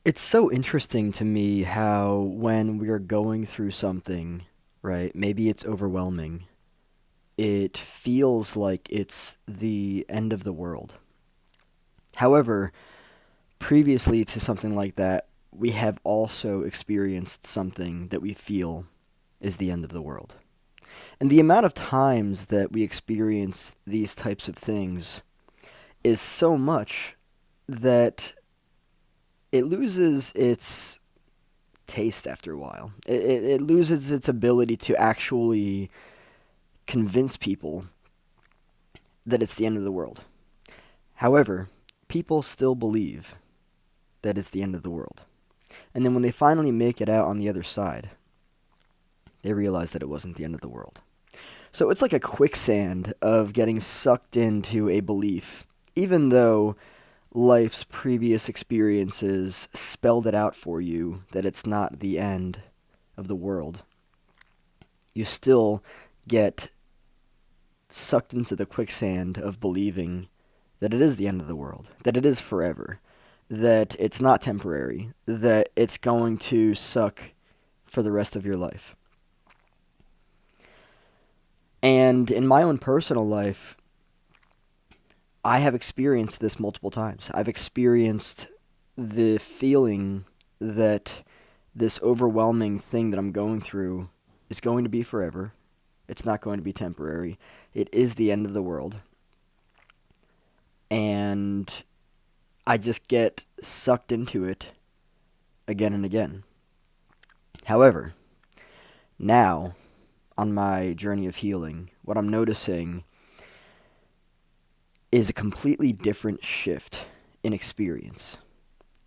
It's so interesting to me how when we are going through something, right, maybe it's overwhelming, it feels like it's the end of the world. However, previously to something like that, we have also experienced something that we feel is the end of the world. And the amount of times that we experience these types of things is so much that it loses its taste after a while. It loses its ability to actually convince people that it's the end of the world. However, people still believe that it's the end of the world. And then when they finally make it out on the other side, they realize that it wasn't the end of the world. So it's like a quicksand of getting sucked into a belief, even though life's previous experiences spelled it out for you that it's not the end of the world. You still get sucked into the quicksand of believing that it is the end of the world, that it is forever, that it's not temporary, that it's going to suck for the rest of your life. And in my own personal life, I have experienced this multiple times. I've experienced the feeling that this overwhelming thing that I'm going through is going to be forever. It's not going to be temporary. It is the end of the world. And I just get sucked into it again and again. However, now, on my journey of healing, what I'm noticing is a completely different shift in experience,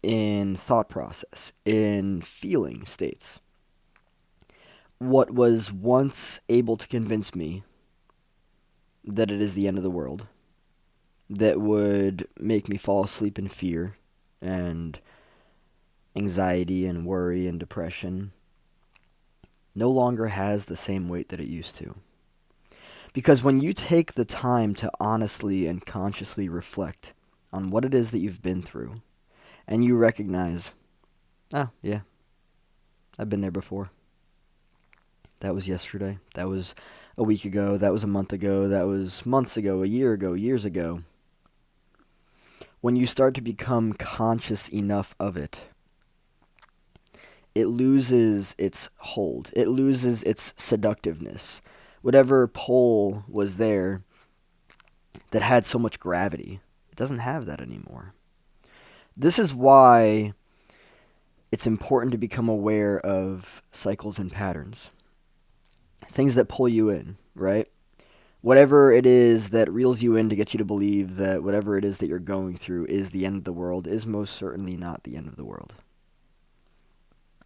in thought process, in feeling states. What was once able to convince me that it is the end of the world, that would make me fall asleep in fear and anxiety and worry and depression, no longer has the same weight that it used to. Because when you take the time to honestly and consciously reflect on what it is that you've been through, and you recognize, oh, yeah, I've been there before. That was yesterday. That was a week ago. That was a month ago. That was months ago, a year ago, years ago. When you start to become conscious enough of it, it loses its hold. It loses its seductiveness. Whatever pull was there that had so much gravity, it doesn't have that anymore. This is why it's important to become aware of cycles and patterns. Things that pull you in, right? Whatever it is that reels you in to get you to believe that whatever it is that you're going through is the end of the world is most certainly not the end of the world.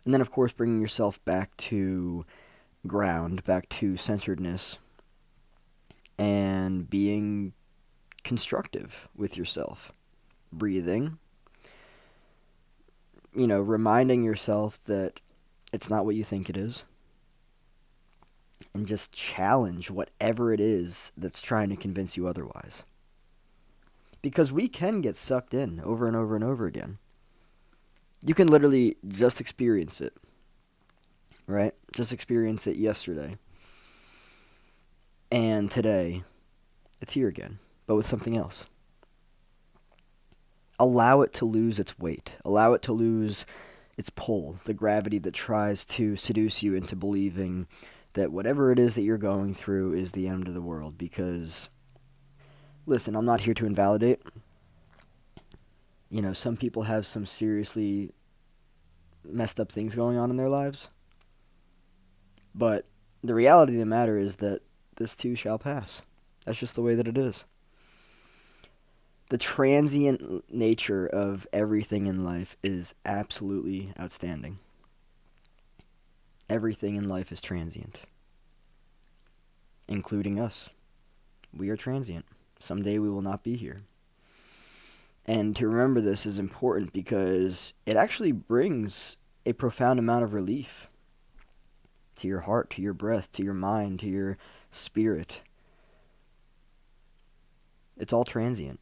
And then, of course, bringing yourself back to ground, back to centeredness, and being constructive with yourself. Breathing, reminding yourself that it's not what you think it is. And just challenge whatever it is that's trying to convince you otherwise. Because we can get sucked in over and over and over again. You can literally just experience it, right? Just experience it yesterday. And today, it's here again, but with something else. Allow it to lose its weight. Allow it to lose its pull, the gravity that tries to seduce you into believing that whatever it is that you're going through is the end of the world. Because, listen, I'm not here to invalidate. Some people have some seriously messed up things going on in their lives. But the reality of the matter is that this too shall pass. That's just the way that it is. The transient nature of everything in life is absolutely outstanding. Everything in life is transient, including us. We are transient. Someday we will not be here. And to remember this is important because it actually brings a profound amount of relief to your heart, to your breath, to your mind, to your spirit. It's all transient.